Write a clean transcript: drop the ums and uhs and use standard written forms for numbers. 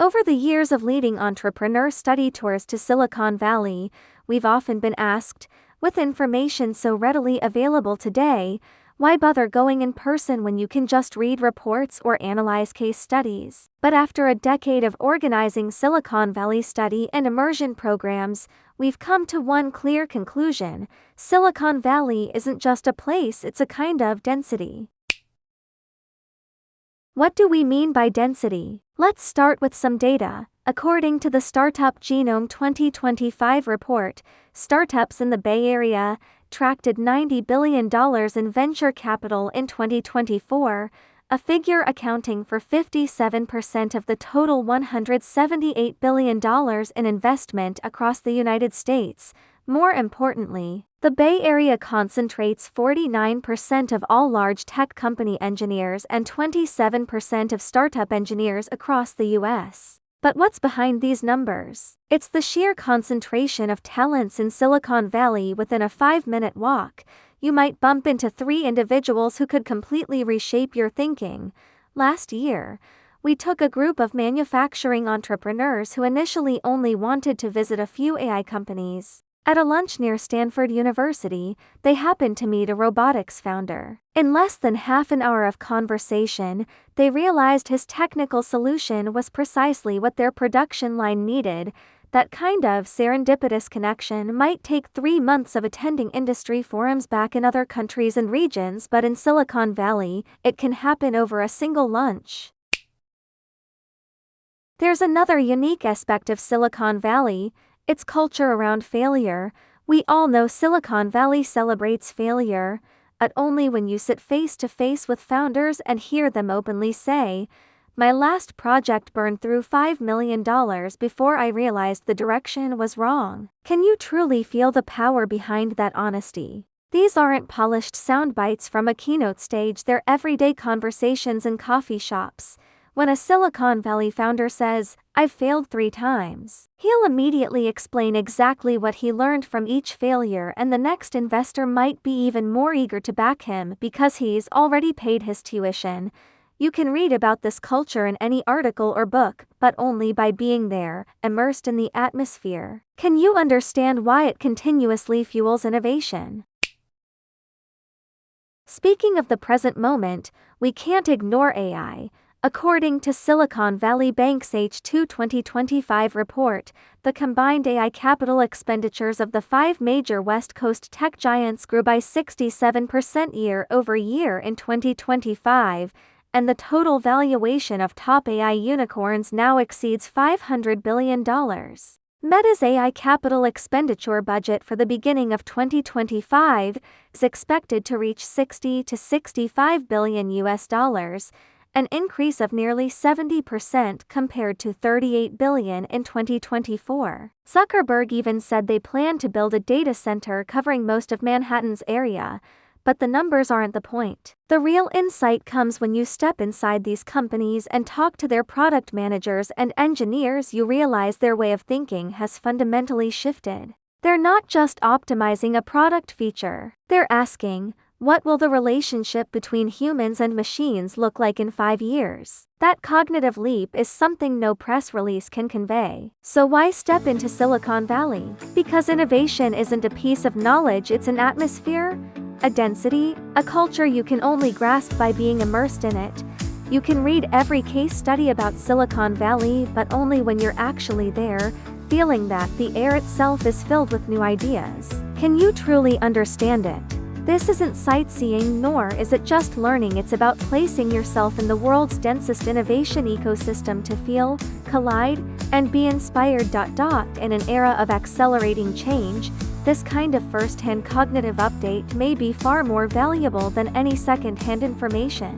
Over the years of leading entrepreneur study tours to Silicon Valley, we've often been asked, with information so readily available today, why bother going in person when you can just read reports or analyze case studies? But after a decade of organizing Silicon Valley study and immersion programs, we've come to one clear conclusion: Silicon Valley isn't just a place, it's a kind of density. What do we mean by density? Let's start with some data. According to the Startup Genome 2025 report, startups in the Bay Area attracted $90 billion in venture capital in 2024, a figure accounting for 57% of the total $178 billion in investment across the United States. More importantly, the Bay Area concentrates 49% of all large tech company engineers and 27% of startup engineers across the U.S. But what's behind these numbers? It's the sheer concentration of talents in Silicon Valley. Within a 5-minute walk, you might bump into 3 individuals who could completely reshape your thinking. Last year, we took a group of manufacturing entrepreneurs who initially only wanted to visit a few AI companies. At a lunch near Stanford University, they happened to meet a robotics founder. In less than half an hour of conversation, they realized his technical solution was precisely what their production line needed. That kind of serendipitous connection might take 3 months of attending industry forums back in other countries and regions, but in Silicon Valley, it can happen over a single lunch. There's another unique aspect of Silicon Valley: its culture around failure. We all know Silicon Valley celebrates failure, but only when you sit face to face with founders and hear them openly say, "My last project burned through $5 million before I realized the direction was wrong." Can you truly feel the power behind that honesty? These aren't polished sound bites from a keynote stage, they're everyday conversations in coffee shops. When a Silicon Valley founder says, "I've failed 3 times," he'll immediately explain exactly what he learned from each failure, and the next investor might be even more eager to back him because he's already paid his tuition. You can read about this culture in any article or book, but only by being there, immersed in the atmosphere. Can you understand why it continuously fuels innovation? Speaking of the present moment, we can't ignore AI. According to Silicon Valley Bank's H2 2025 report, the combined AI capital expenditures of the 5 major West Coast tech giants grew by 67% year-over-year in 2025, and the total valuation of top AI unicorns now exceeds $500 billion. Meta's AI capital expenditure budget for the beginning of 2025 is expected to reach $60 to $65 billion, an increase of nearly 70% compared to $38 billion in 2024. Zuckerberg even said they plan to build a data center covering most of Manhattan's area, but the numbers aren't the point. The real insight comes when you step inside these companies and talk to their product managers and engineers. You realize their way of thinking has fundamentally shifted. They're not just optimizing a product feature. They're asking, what will the relationship between humans and machines look like in 5 years? That cognitive leap is something no press release can convey. So why step into Silicon Valley? Because innovation isn't a piece of knowledge, it's an atmosphere, a density, a culture you can only grasp by being immersed in it. You can read every case study about Silicon Valley, but only when you're actually there, feeling that the air itself is filled with new ideas. Can you truly understand it? This isn't sightseeing, nor is it just learning. It's about placing yourself in the world's densest innovation ecosystem to feel, collide, and be inspired. In an era of accelerating change, this kind of first-hand cognitive update may be far more valuable than any second-hand information.